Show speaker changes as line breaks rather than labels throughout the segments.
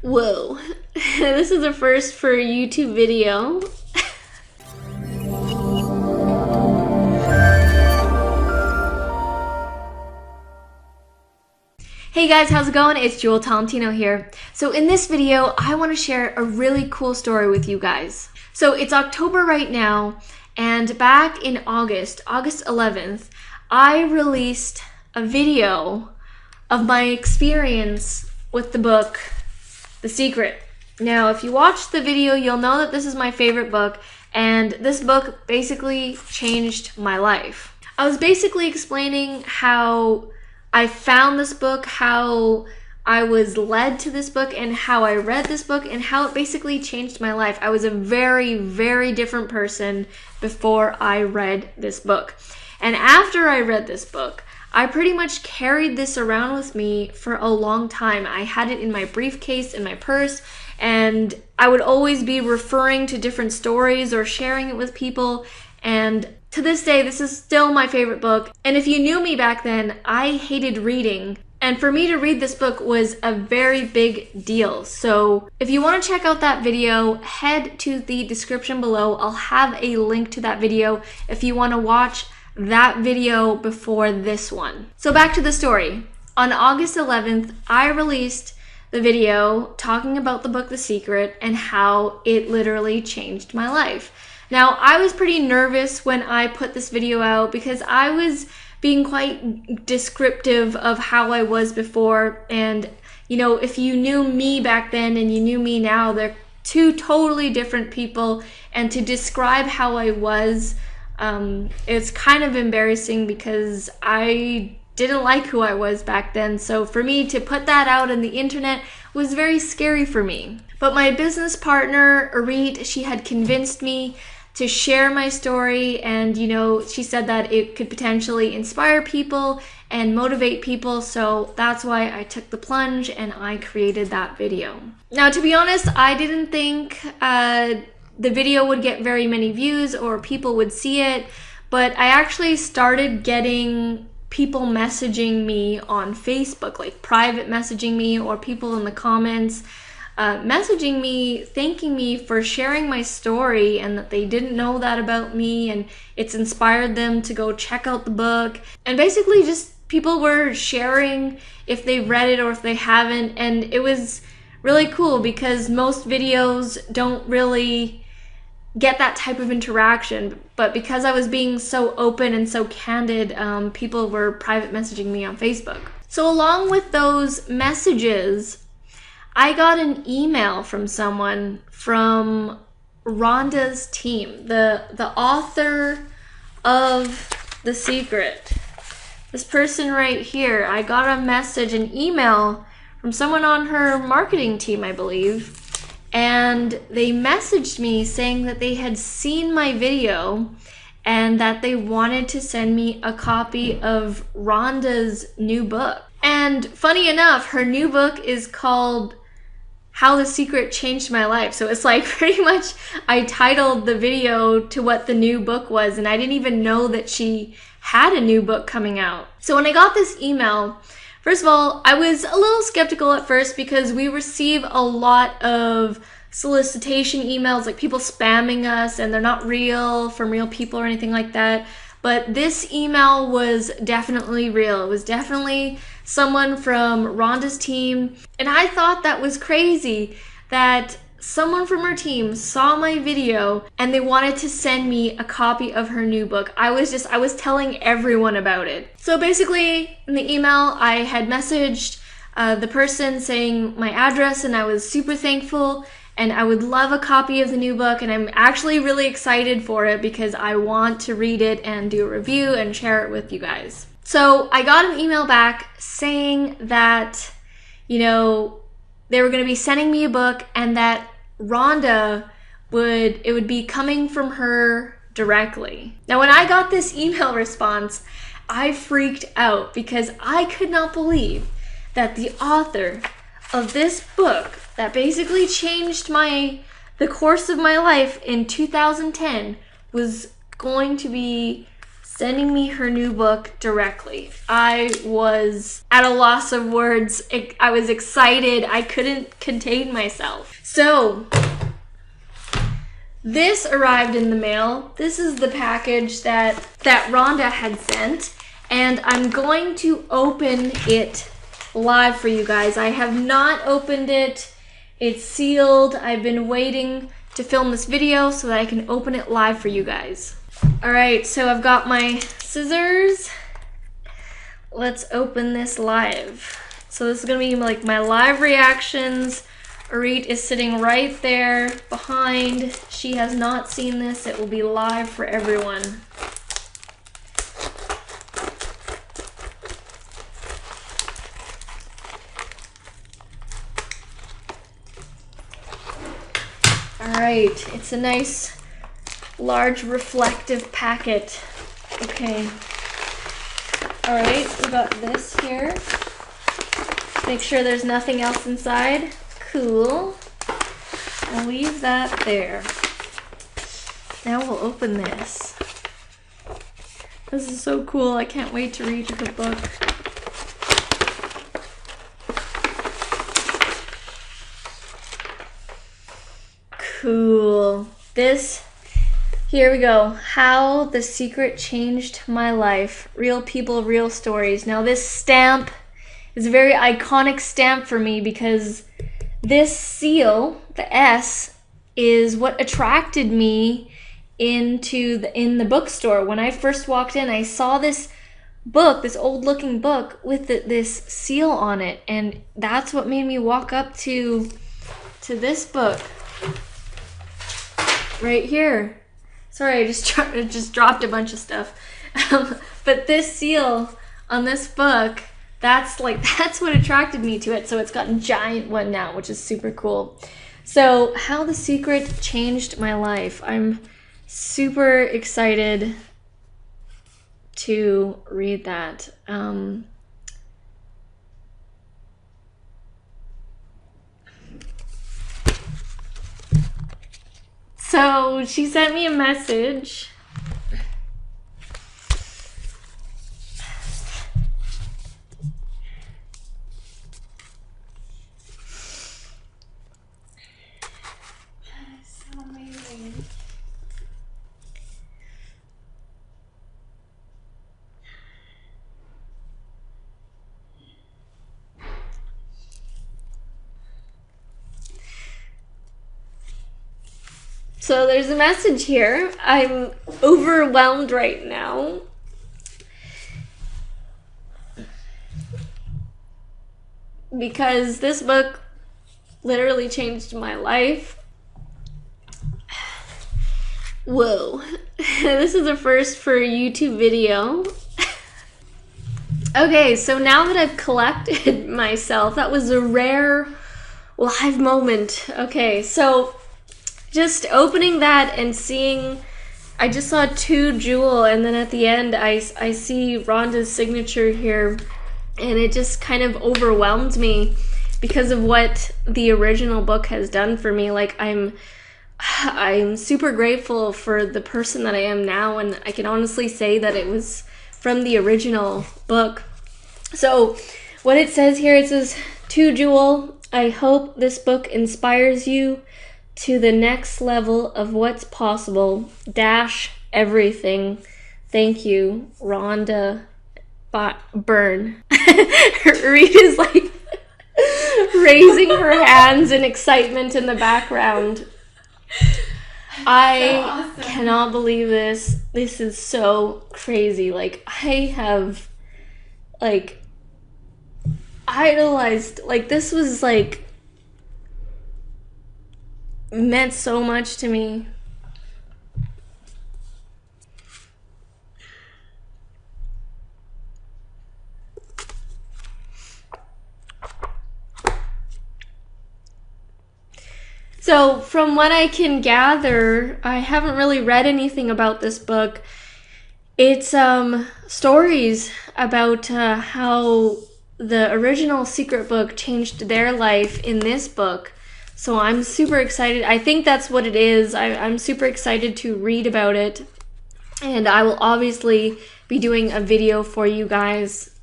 Whoa, this is a first for a YouTube video. Hey guys, how's it going? It's Jewel Tolentino here. So in this video, I want to share a really cool story with you guys. So it's October right now, and back in August 11th, I released a video of my experience with the book, The Secret. Now, if you watched the video, you'll know that this is my favorite book, and this book basically changed my life. I was basically explaining how I found this book, how I was led to this book, and how I read this book, and how it basically changed my life. I was a very, very different person before I read this book. And after I read this book, I pretty much carried this around with me for a long time. I had it in my briefcase, in my purse, and I would always be referring to different stories or sharing it with people. And to this day, this is still my favorite book. And if you knew me back then, I hated reading. And for me to read this book was a very big deal. So if you want to check out that video, head to the description below. I'll have a link to that video if you want to watch that video before this one. So back to the story. On August 11th, I released the video talking about the book The Secret and how it literally changed my life. Now, I was pretty nervous when I put this video out because I was being quite descriptive of how I was before. And, you know, if you knew me back then and you knew me now, they're two totally different people. And to describe how I was, it's kind of embarrassing because I didn't like who I was back then. So for me to put that out on the internet was very scary for me. But my business partner, Arit, she had convinced me to share my story, and you know, she said that it could potentially inspire people and motivate people, so that's why I took the plunge and I created that video. Now, to be honest, I didn't think the video would get very many views or people would see it, but I actually started getting people messaging me on Facebook, like private messaging me, or people in the comments messaging me, thanking me for sharing my story and that they didn't know that about me, and it's inspired them to go check out the book. And basically just people were sharing if they read it or if they haven't, and it was really cool because most videos don't really get that type of interaction, but because I was being so open and so candid, people were private messaging me on Facebook. So along with those messages, I got an email from someone from Rhonda's team, the author of The Secret. This person right here, I got a message, an email from someone on her marketing team, I believe, and they messaged me saying that they had seen my video and that they wanted to send me a copy of Rhonda's new book. And funny enough, her new book is called How the Secret Changed My Life. So it's like pretty much I titled the video to what the new book was, and I didn't even know that she had a new book coming out. So when I got this email, first of all, I was a little skeptical at first because we receive a lot of solicitation emails, like people spamming us, and they're not real, from real people or anything like that. But this email was definitely real. It was definitely someone from Rhonda's team. And I thought that was crazy that someone from her team saw my video and they wanted to send me a copy of her new book. I was telling everyone about it. So basically in the email, I had messaged the person saying my address, and I was super thankful. And I would love a copy of the new book, and I'm actually really excited for it because I want to read it and do a review and share it with you guys. So I got an email back saying that, you know, they were going to be sending me a book and that Rhonda would be coming from her directly. Now, when I got this email response, I freaked out because I could not believe that the author of this book that basically changed the course of my life in 2010 was going to be sending me her new book directly. I was at a loss of words. I was excited. I couldn't contain myself. So this arrived in the mail. This is the package that Rhonda had sent, and I'm going to open it live for you guys. I have not opened it. It's sealed. I've been waiting to film this video so that I can open it live for you guys. All right, so I've got my scissors. Let's open this live. So this is gonna be like my live reactions. Arit is sitting right there behind. She has not seen this. It will be live for everyone. All right, it's a nice, large, reflective packet. Okay. All right, we got this here. Make sure there's nothing else inside. Cool. I'll leave that there. Now we'll open this. This is so cool. I can't wait to read the book. Cool. Here we go. How the Secret Changed My Life. Real people, real stories. Now this stamp is a very iconic stamp for me because this seal, the S, is what attracted me in the bookstore. When I first walked in, I saw this book, this old looking book with this seal on it, and that's what made me walk up to this book right here. Sorry, I just dropped a bunch of stuff. But this seal on this book, that's what attracted me to it. So it's got a giant one now, which is super cool. So How the Secret Changed My Life. I'm super excited to read that. So she sent me a message. So amazing. So there's a message here. I'm overwhelmed right now. Because this book literally changed my life. Whoa. This is a first for a YouTube video. Okay, so now that I've collected myself, that was a rare live moment. Okay, so just opening that and seeing, I just saw To Jewel, and then at the end I see Rhonda's signature here, and it just kind of overwhelmed me because of what the original book has done for me. Like I'm super grateful for the person that I am now, and I can honestly say that it was from the original book. So what it says here, it says, To Jewel, I hope this book inspires you to the next level of what's possible, dash everything. Thank you, Rhonda Byrne. Rita's like raising her hands in excitement in the background. I awesome. Cannot believe this. This is so crazy. Like, I have, like, idolized, like, this was, like, meant so much to me. So from what I can gather, I haven't really read anything about this book. It's stories about how the original Secret book changed their life in this book. So I'm super excited. I think that's what it is. I'm super excited to read about it. and I will obviously be doing a video for you guys.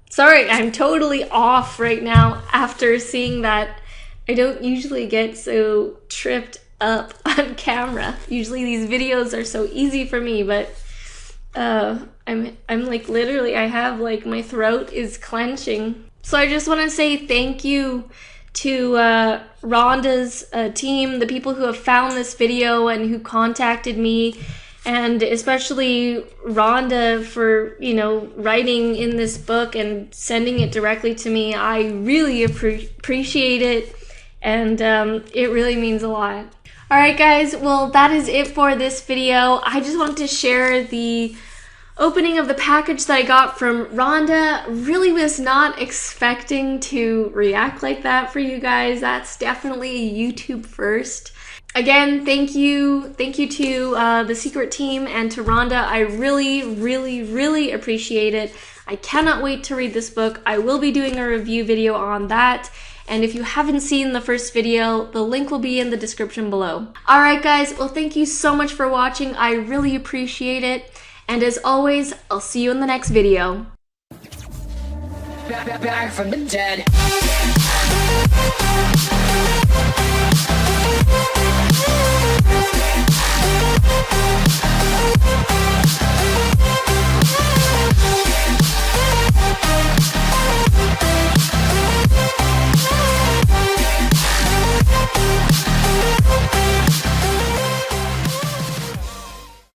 Sorry, I'm totally off right now after seeing that. I don't usually get so tripped up on camera. Usually these videos are so easy for me, but I'm like literally, I have like my throat is clenching. So I just want to say thank you to Rhonda's team, the people who have found this video and who contacted me, and especially Rhonda for, you know, writing in this book and sending it directly to me. I really appreciate it, and it really means a lot. Alright guys, well that is it for this video. I just wanted to share the opening of the package that I got from Rhonda. Really was not expecting to react like that for you guys. That's definitely a YouTube first. Again, thank you to the Secret team and to Rhonda. I really appreciate it. I cannot wait to read this book. I will be doing a review video on that. And if you haven't seen the first video, the link will be in the description below. Alright guys, well thank you so much for watching. I really appreciate it. And as always, I'll see you in the next video.
Back from the dead.